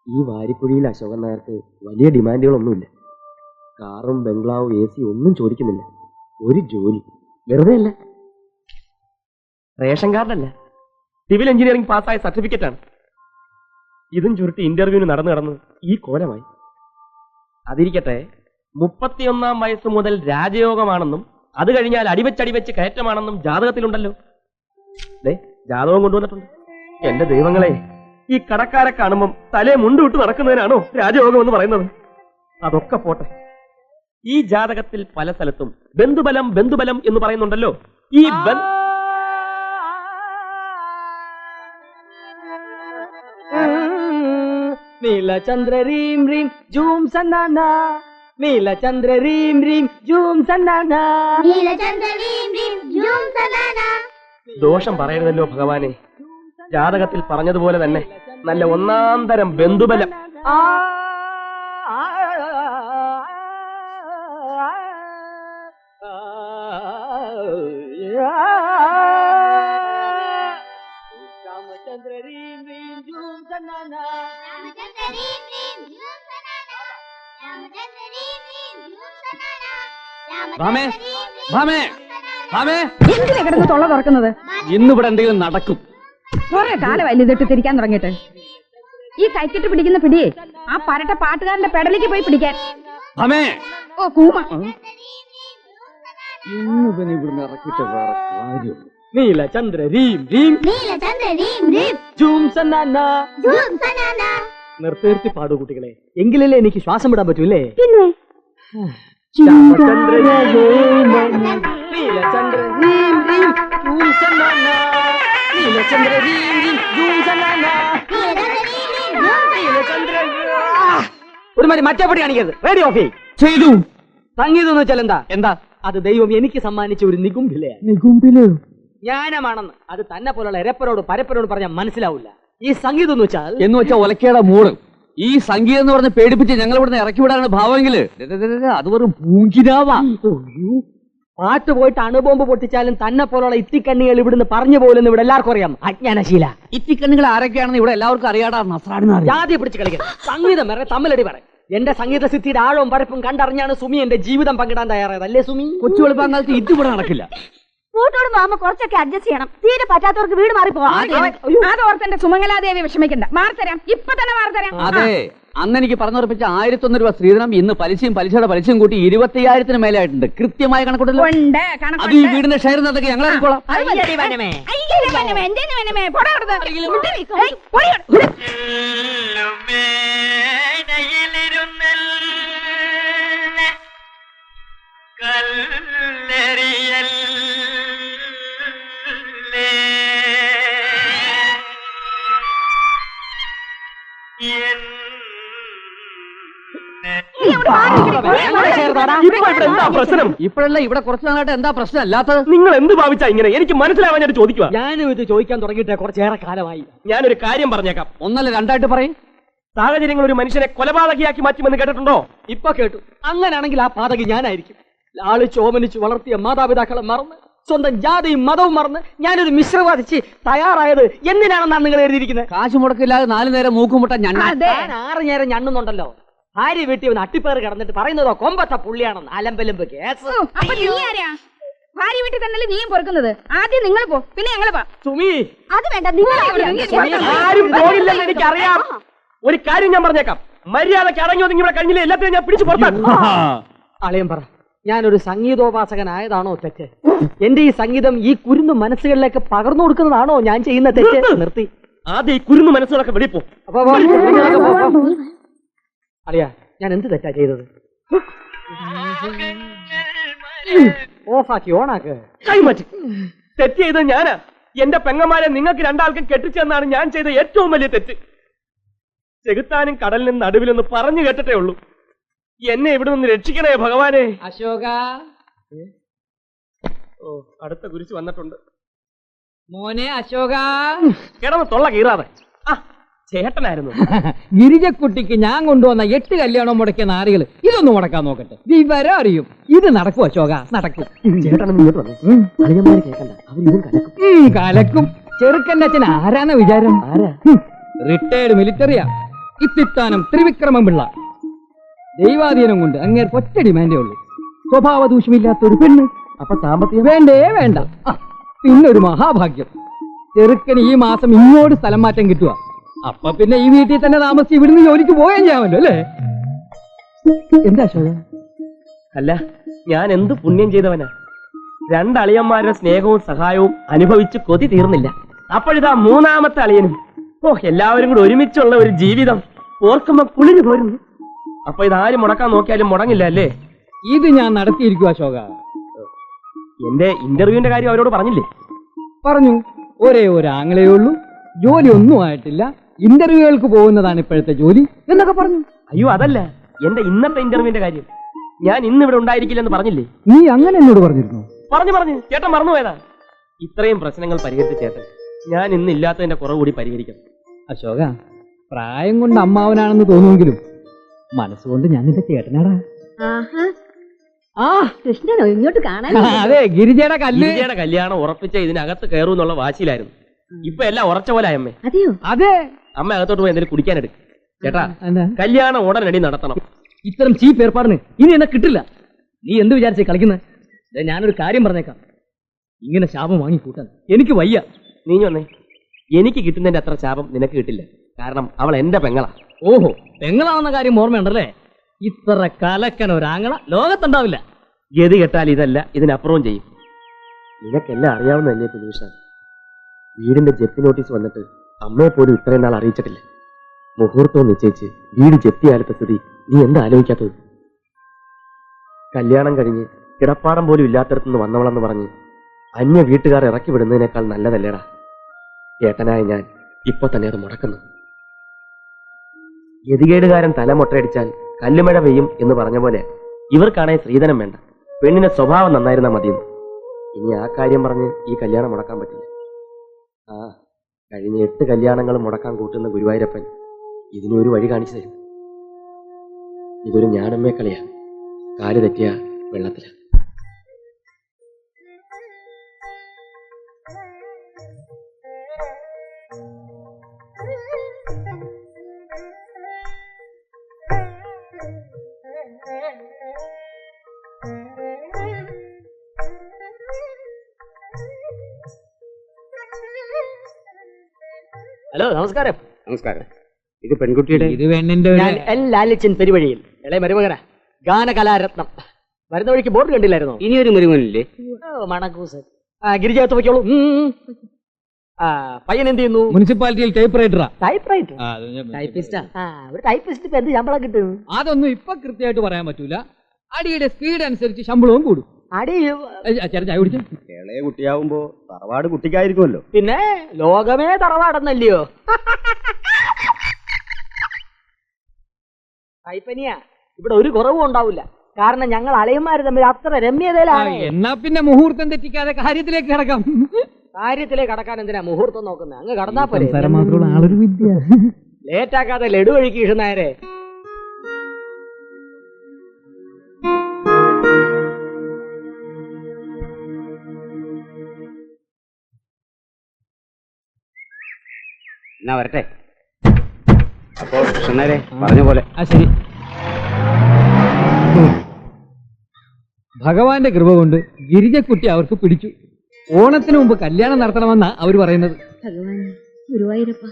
ഈ വാരിക്കുഴിയിൽ അശോകൻ നായർക്ക് വലിയ ഡിമാൻഡുകളൊന്നുമില്ല. കാറും ബംഗ്ലാവും AC ഒന്നും ചോദിക്കുന്നില്ല. ഒരു ജോലി വെറുതെ അല്ല, റേഷൻ കാർഡല്ല, സിവിൽ എഞ്ചിനീയറിംഗ് പാസ്സായ സർട്ടിഫിക്കറ്റാണ്. ഇതും ചുരുട്ടി ഇന്റർവ്യൂവിന് നടന്നു ഈ കോലമായി. അതിരിക്കട്ടെ, 31-ാം വയസ്സ് മുതൽ രാജയോഗമാണെന്നും അത് കഴിഞ്ഞാൽ അടിവെച്ചടിവെച്ച് കയറ്റമാണെന്നും ജാതകത്തിലുണ്ടല്ലോ. ജാതകം കൊണ്ടുവന്നിട്ടുണ്ട്. എന്റെ ദൈവങ്ങളെ, ഈ കടക്കാരെ കാണുമ്പം തലേ മുണ്ടുവിട്ട് നടക്കുന്നതിനാണോ രാജയോഗം എന്ന് പറയുന്നത്? അതൊക്കെ പോട്ടെ, ഈ ജാതകത്തിൽ പല സ്ഥലത്തും ബന്ധുബലം ബന്ധുബലം എന്ന് പറയുന്നുണ്ടല്ലോ. ഈ നീലചന്ദ്ര രീം രീം ജൂം സന്നാന, നീലചന്ദ്ര രീം രീം ജൂം സന്നാന, നീലചന്ദ്ര രീം രീം ജൂം സന്നാന. ദോഷം പറയരുതല്ലോ ഭഗവാനെ. ജാതകത്തിൽ പറഞ്ഞതുപോലെ തന്നെ നല്ല ഒന്നാം തരം ബന്ധുബലം. രാമചന്ദ്ര രീം രീം ജൂം സന്നാന, രാമചന്ദ്ര രീം രീം ജൂം സന്നാന, രാമചന്ദ്ര രീം രീം ജൂം സന്നാന, രാമചന്ദ്ര രീം രീം എന്തിനാ കിടന്ന് തൊള്ള തുറക്കുന്നത്? ഇന്നിവിടെ എന്തെങ്കിലും നടക്കും. കുറെ കാലമല്ല ഇതിട്ട് തിരിക്കാൻ തുടങ്ങിയിട്ട്. ഈ കൈക്കിട്ട് പിടിക്കുന്ന പിടിയേ ആ പരട്ട പാട്ടുകാരന്റെ പെടലേക്ക് പോയി പിടിക്കാൻ. ഓ കൂമ, ഇന്ന് പിന്നെ ഇവിടുന്ന് ഇറക്കിയിട്ട് വേറെ കാര്യം. നീലചന്ദ്ര രീം രീം നീലചന്ദ്ര രീം രീം ജൂം സന്നാന. ജൂം സന്നാന. നിർത്തി പാടൂ കുട്ടികളെ, എങ്കിലല്ലേ എനിക്ക് ശ്വാസം വിടാൻ പറ്റൂല്ലേ? പിന്നെ രാമചന്ദ്ര നീലചന്ദ്ര രീം രീം ജൂം സന്നാന, നീലചന്ദ്ര രീം രീം ജൂം സന്നാന, നീലചന്ദ്ര. ഒരുമാതിരി മറ്റേപടി കാണിക്കരുത്. റേഡിയോ ഓഫ് ചെയ്തു. സംഗീതം എന്ന് വെച്ചാൽ എന്താ? എന്താ അത് ദൈവം എനിക്ക് സമ്മാനിച്ച ഒരു നികുംഭിലയാണ്. നികുംബില് ജ്ഞാനമാണെന്ന് അത് തന്നെ പോലുള്ള എരപ്പനോട് പരപ്പനോട് പറഞ്ഞാൽ മനസ്സിലാവില്ല. ഈ സംഗീതം എന്ന് വെച്ചാൽ ഒലക്കേടെ മൂട്. ഈ സംഗീതം എന്ന് പറഞ്ഞ് പേടിപ്പിച്ച് ഞങ്ങൾ ഇവിടുന്ന് ഇറക്കി വിടാനാണ് ഭാവമെങ്കില് അത് വെറും പൂങ്കിനാവാ. പാട്ട് പോയിട്ട് അണുബോംബ് പൊട്ടിച്ചാലും തന്നെ പോലുള്ള ഇത്തിക്കണ്ണികൾ ഇവിടുന്ന് പറഞ്ഞു പോലെന്ന് ഇവിടെ എല്ലാവർക്കും അറിയാം. അജ്ഞാനശീല. ഇത്തിക്കണ്ണുകൾ ആരൊക്കെയാണെന്ന് ഇവിടെ എല്ലാവർക്കും അറിയാടാ. നസ്രാണെന്ന് ജാതി പിടിച്ച് കളിക്കണം. സംഗീതം വേറെ തമ്മിലടി പറ. എന്റെ സംഗീത സിദ്ധിയുടെ ആഴവും പരപ്പും കണ്ടറിഞ്ഞാണ് സുമി എന്റെ ജീവിതം പങ്കിടാൻ തയ്യാറായത്. അല്ലേ സുമി? കൊച്ചു വെളുപ്പാങ്കാലത്ത് ഇതിവിടെ നടക്കില്ല. കൂട്ടോട് മാമ കുറച്ചൊക്കെ അഡ്ജസ്റ്റ് ചെയ്യണം. തീരെ പറ്റാത്തവർക്ക് വീട് മാറി പോവാം. അത് ഓർത്ത് എന്റെ സുമംഗലാദേവി വിഷമിക്കണ്ട. മാറിത്തരാം, ഇപ്പൊ തന്നെ മാറിത്തരാം. അതെ, അന്ന് എനിക്ക് പറഞ്ഞുറപ്പിച്ച 1001 രൂപ സ്ത്രീധനം ഇന്ന് പലിശയും പലിശയുടെ പലിശയും കൂട്ടി 25,000 മേലെ ആയിട്ടുണ്ട്. കൃത്യമായ കണക്കുണ്ടല്ലോ. അത് ഈ വീടിന്റെ ഷെയർ എന്നതൊക്കെ ഞങ്ങൾ അറിയിക്കോളാം. ഇപ്പോഴല്ല, ഇവിടെ കുറച്ചു നാളായിട്ട് എന്താ പ്രശ്നം അല്ലാത്തത്? നിങ്ങൾ എന്ത് ഭാവിച്ചാ ഇങ്ങനെ? എനിക്ക് മനസ്സിലാവാനായിട്ട് ചോദിക്കുക. ഞാനും ഇത് ചോദിക്കാൻ തുടങ്ങിയിട്ട് കുറച്ചേറെ കാലമായി. ഞാനൊരു കാര്യം പറഞ്ഞേക്കാം. ഒന്നല്ല രണ്ടായിട്ട് പറയും. സാഹചര്യങ്ങൾ ഒരു മനുഷ്യനെ കൊലപാതകിയാക്കി മാറ്റുമെന്ന് കേട്ടിട്ടുണ്ടോ? ഇപ്പൊ കേട്ടു. അങ്ങനെയാണെങ്കിൽ ആ പാതകി ഞാനായിരിക്കും. ലാളിച്ച് ഓമനിച്ച് വളർത്തിയ മാതാപിതാക്കളെ മറന്ന് സ്വന്തം ജാതിയും മതവും മറന്ന് ഞാനൊരു മിശ്രവാദിച്ച് തയ്യാറായത് എന്തിനാണെന്നാണ് നിങ്ങൾ എഴുതിയിരിക്കുന്നത്? കാശ് മുടക്കില്ലാതെ 4 നേരം മൂക്കുമുട്ട ഞാൻ 6 നേരം ഞണ്ണുന്നുണ്ടല്ലോ. ഭാര്യ വീട്ടിൽ ഒന്ന് അട്ടിപ്പേറ് കിടന്നിട്ട് പറയുന്നതോ കൊമ്പത്ത പുള്ളിയാണെന്ന്. അലമ്പലമ്പ് കേസ്. ഭാര്യ വീട്ടിൽ തന്നെ നീയും പൊറുക്കുന്നത്. ആദ്യം നിങ്ങൾ പോ, പിന്നെ ഞങ്ങൾ പോ. സുമി, അത് വേണ്ട, നിങ്ങൾ ആരും പോകില്ലെന്ന് എനിക്കറിയാം. ഒരു കാര്യം ഞാൻ പറഞ്ഞേക്കാം. മര്യാദക്ക് അടങ്ങി ഒതുങ്ങി ഇവിടെ കഴിഞ്ഞില്ലേ എല്ലാത്തിനും ഞാൻ പിടിച്ചു പുറത്താക്കും. അളിയൻ പറ, ഞാനൊരു സംഗീതോപാസകനായതാണോ തെറ്റ്? എന്റെ ഈ സംഗീതം ഈ കുരുന്നു മനസ്സുകളിലേക്ക് പകർന്നു കൊടുക്കുന്നതാണോ ഞാൻ ചെയ്യുന്ന തെറ്റ്? നിർത്തി. ആദ്യം ഈ കുരുന്നു മനസ്സുകളൊക്കെ വെളിപ്പോ. അളിയ, ഞാൻ എന്ത് തെറ്റാ ചെയ്തത്? ഓഫാക്കി ഓണാക്ക്. കൈമാറ്റി. തെറ്റ് ചെയ്തത് ഞാനാ. എന്റെ പെങ്ങന്മാരെ നിങ്ങൾക്ക് രണ്ടാൾക്കും കെട്ടിച്ചെന്നാണ് ഞാൻ ചെയ്ത ഏറ്റവും വലിയ തെറ്റ്. ചെകുത്താനും കടലിനും നടുവിലൊന്ന് പറഞ്ഞു കേട്ടിട്ടേ ഉള്ളൂ. എന്നെ ഇവിടെ നിന്ന് രക്ഷിക്കണേ ഭഗവാനെ. അശോക, ഓ, അടുത്ത കുരിശ് വന്നിട്ടുണ്ട്. മോനെ അശോക, കിടന്ന് തൊള്ള കീറാതെ. ആ, ചേട്ടനായിരുന്നു. ഗിരിജക്കുട്ടിക്ക് ഞാൻ കൊണ്ടുവന്ന 8 കല്യാണം മുടക്കിയ നാരികൾ ഇതൊന്നും മുടക്കാൻ നോക്കട്ടെ. വിവരം അറിയും. ഇത് നടക്കും അശോക, നടക്കും. ചേട്ടൻ ഇങ്ങോട്ട് വന്നു. അളിയന്മാര് കേൾക്കണ്ട, അവരിതും കലക്കും. കലക്കും. ചെറുക്കൻ്റെ അച്ഛൻ ആരാന്ന വിചാരം? ആരാ? റിട്ടയർഡ് മിലിറ്ററിയാ. ഇത്തിത്താനം ത്രിവിക്രമം പിള്ള. ദൈവാധീനം കൊണ്ട് അങ്ങേർക്ക് ഒറ്റ ഡിമാൻഡേ ഉള്ളൂ, സ്വഭാവ ദൂഷ്യമില്ലാത്തൊരു പെണ്ണ്. അപ്പൊ സാമ്പത്തികം വേണ്ടേ വേണ്ട. പിന്നൊരു മഹാഭാഗ്യം, ചെറുക്കന് ഈ മാസം ഇങ്ങോട്ട് സ്ഥലം മാറ്റം കിട്ടുക. അപ്പൊ പിന്നെ ഈ വീട്ടിൽ തന്നെ താമസിച്ച് ഇവിടുന്ന് ജോലിക്ക് പോയാൻ ചെയ്യാമല്ലോ അല്ലേ? എന്താ അശോക? അല്ല, ഞാൻ എന്ത് പുണ്യം ചെയ്തവനാ. രണ്ടളിയന്മാരുടെ സ്നേഹവും സഹായവും അനുഭവിച്ച് കൊതി തീർന്നില്ല. അപ്പോഴിതാ മൂന്നാമത്തെ അളിയനും. ഓ, എല്ലാവരും കൂടെ ഒരുമിച്ചുള്ള ഒരു ജീവിതം ഓർക്കുമ്പോ കുളിര് പോരുന്നു. അപ്പൊ ഇതാരും മുടക്കാൻ നോക്കിയാലും മുടങ്ങില്ല അല്ലേ? ഇത് ഞാൻ നടത്തിയിരിക്കും അശോക. എന്റെ ഇന്റർവ്യൂവിന്റെ കാര്യം അവരോട് പറഞ്ഞില്ലേ? പറഞ്ഞു, ഒരേ ഒരു ആങ്ങളേ ഉള്ളൂ, ജോലി ഒന്നും ആയിട്ടില്ല, ഇന്റർവ്യൂകൾക്ക് പോകുന്നതാണ് ഇപ്പോഴത്തെ ജോലി എന്നൊക്കെ പറഞ്ഞു. അയ്യോ, അതല്ല, എന്റെ ഇന്നത്തെ ഇന്റർവ്യൂവിന്റെ കാര്യം. ഞാൻ ഇന്ന് ഇവിടെ ഉണ്ടായിരിക്കില്ലെന്ന് പറഞ്ഞില്ലേ? നീ അങ്ങനെ എന്നോട് പറഞ്ഞിരുന്നു? പറഞ്ഞു ചേട്ടൻ മറന്നുപോയതാ. ഇത്രയും പ്രശ്നങ്ങൾ പരിഹരിച്ച ചേട്ടൻ ഞാൻ ഇന്ന് ഇല്ലാത്തതിന്റെ കുറവ് കൂടി പരിഹരിക്കണം. അശോക, പ്രായം കൊണ്ട് അമ്മാവനാണെന്ന് തോന്നുമെങ്കിലും മനസ്സുകൊണ്ട് ഞാൻ നിന്റെ ചേട്ടനാടാ. ആ കൃഷ്ണനോ ഇങ്ങോട്ട് കാണാൻ? അതെ, ഗിരിജയുടെ കല്ല്. ഗിരിജയുടെ കല്യാണം ഉറപ്പിച്ച ഇതിനകത്ത് കയറും എന്നുള്ള വാശിയിലായിരുന്നു. ഇപ്പൊ എല്ലാം ഉറച്ച പോലെ അമ്മേ. അതെയോ? അതെ. അമ്മ അകത്തോട്ട് പോയി എന്തെങ്കിലും കുടിക്കാനെടുക്കും. ചേട്ടാ, എന്താ? കല്യാണം ഉടനടി നടത്തണം. ഇത്തരം ചീപ്പ് ഏർപ്പാടിന് ഇനി എന്നെ കിട്ടില്ല. നീ എന്ത് വിചാരിച്ചേ കളിക്കുന്നത്? ഞാനൊരു കാര്യം പറഞ്ഞേക്കാം, ഇങ്ങനെ ശാപം വാങ്ങി കൂട്ടാൻ എനിക്ക് വയ്യ. നീ വന്നേ. എനിക്ക് കിട്ടുന്നതിന്റെ അത്ര ശാപം നിനക്ക് കിട്ടില്ല. കാരണം അവൾ എന്റെ പെങ്ങളാ. ഓഹോ, പെങ്ങളാണെന്ന കാര്യം ഓർമ്മയുണ്ടല്ലേ? ഇത്ര കലക്കൻ ഒരാങ്ങള ലോകത്തുണ്ടാവില്ല. ഗതി കെട്ടാൽ ഇതല്ല, ഇതിനപ്പുറവും ചെയ്യും. നിനക്കെല്ലാം അറിയാവുന്നതല്ലേ ഫിനീഷ? വീടിന്റെ ജപ്തി നോട്ടീസ് വന്നിട്ട് അമ്മയെ പോലും ഇത്രയും നാൾ അറിയിച്ചിട്ടില്ല. മുഹൂർത്തവും നിശ്ചയിച്ച് വീട് ജപ്തിയാലത്തെ സ്ഥിതി നീ എന്താ ആലോചിക്കാത്തത്? കല്യാണം കഴിഞ്ഞ് കിടപ്പാടം പോലും ഇല്ലാത്തടത്തുനിന്ന് വന്നവളെന്ന് പറഞ്ഞ് അന്യ വീട്ടുകാർ ഇറക്കി വിടുന്നതിനേക്കാൾ നല്ലതല്ലേടാ. ഏട്ടനായ ഞാൻ ഇപ്പൊ തന്നെ അത് മുടക്കുന്നു. ഗതികേടുകാരൻ തല മൊട്ടയടിച്ചാൽ കല്ലുമഴ പെയ്യും എന്ന് പറഞ്ഞ പോലെ ഇവർക്കാണെങ്കിൽ സ്ത്രീധനം വേണ്ട, പെണ്ണിന്റെ സ്വഭാവം നന്നായിരുന്നാ മതിയെന്ന്. ഇനി ആ കാര്യം പറഞ്ഞ് ഈ കല്യാണം മുടക്കാൻ പറ്റില്ല. ആ, കഴിഞ്ഞ 8 കല്യാണങ്ങൾ മുടക്കാൻ കൂട്ടുന്ന ഗുരുവായൂരപ്പൻ ഇതിനൊരു വഴി കാണിച്ചു തരും. ഇതൊരു ഞാനമ്മേ കളിയാ. കാല് തെറ്റിയ വെള്ളത്തില. ഹലോ, നമസ്കാരം. നമസ്കാരം. ഇത് പെൺകുട്ടിയുടെ ഇത് പെണ്ണിന്റെ ഞാൻ എൽ ലാലിച്ചൻ പെരുവഴിയിൽ ഇളയ മരുമകന, ഗാനകലാരത്നം. വരുന്ന വഴിക്ക് ബോർഡ് കണ്ടില്ലായിരുന്നോ? ഇനിയൊരു മുരുകനില്ലേ? മണക്കൂസ്. ഗിരിജകത്ത് വയ്ക്കോളൂ. പയ്യൻ എന്ത് ചെയ്യുന്നു? മുനിസിപ്പാലിറ്റിയിൽ ടൈപ്പ് റൈറ്ററാ. Type writer? ടൈപ്പിസ്റ്റാ? ഒരു ടൈപ്പിസ്റ്റ് ഇപ്പൊ എന്ത് ശമ്പളം കിട്ടും? അതൊന്നും ഇപ്പൊ കൃത്യമായിട്ട് പറയാൻ പറ്റൂല. അടിയുടെ സ്പീഡ് അനുസരിച്ച് ശമ്പളവും കൂടും. അടി ചേട്ടൻ ചായ കുടിച്ചു. ഇളയ കുട്ടിയാവുമ്പോ തറവാട് കുട്ടിക്കായിരിക്കുമല്ലോ. പിന്നെ ലോകമേ തറവാടെന്നല്ലയോ? കൈപ്പനിയാ, ഇവിടെ ഒരു കുറവും ഉണ്ടാവില്ല. കാരണം ഞങ്ങൾ അളയന്മാര് തമ്മിൽ അത്ര രമ്യതയിലാണ്. എന്നാ പിന്നെ മുഹൂർത്തം തെറ്റിക്കാതെ കാര്യത്തിലേക്ക് കിടക്കാം. കാര്യത്തിലേക്ക് കടക്കാൻ എന്തിനാ മുഹൂർത്തം നോക്കുന്നത്? അങ്ങ് കടന്നാ പോലെ. ആളൊരു വിദ്യ. ലേറ്റാക്കാതെ ലഡു കഴിക്ക് ഇഷുന്നേരെ. എന്നാ വരട്ടെ. അപ്പോ കൃഷ്ണനേരെ പറഞ്ഞ പോലെ. ശരി. ഭഗവാന്റെ കൃപ കൊണ്ട് ഗിരിജക്കുട്ടി അവർക്ക് പിടിച്ചു. ഓണത്തിന് മുമ്പ് കല്യാണം നടത്തണമെന്നാ അവര് പറയുന്നത്. ഭഗവാൻ ഗുരുവായൂരപ്പ.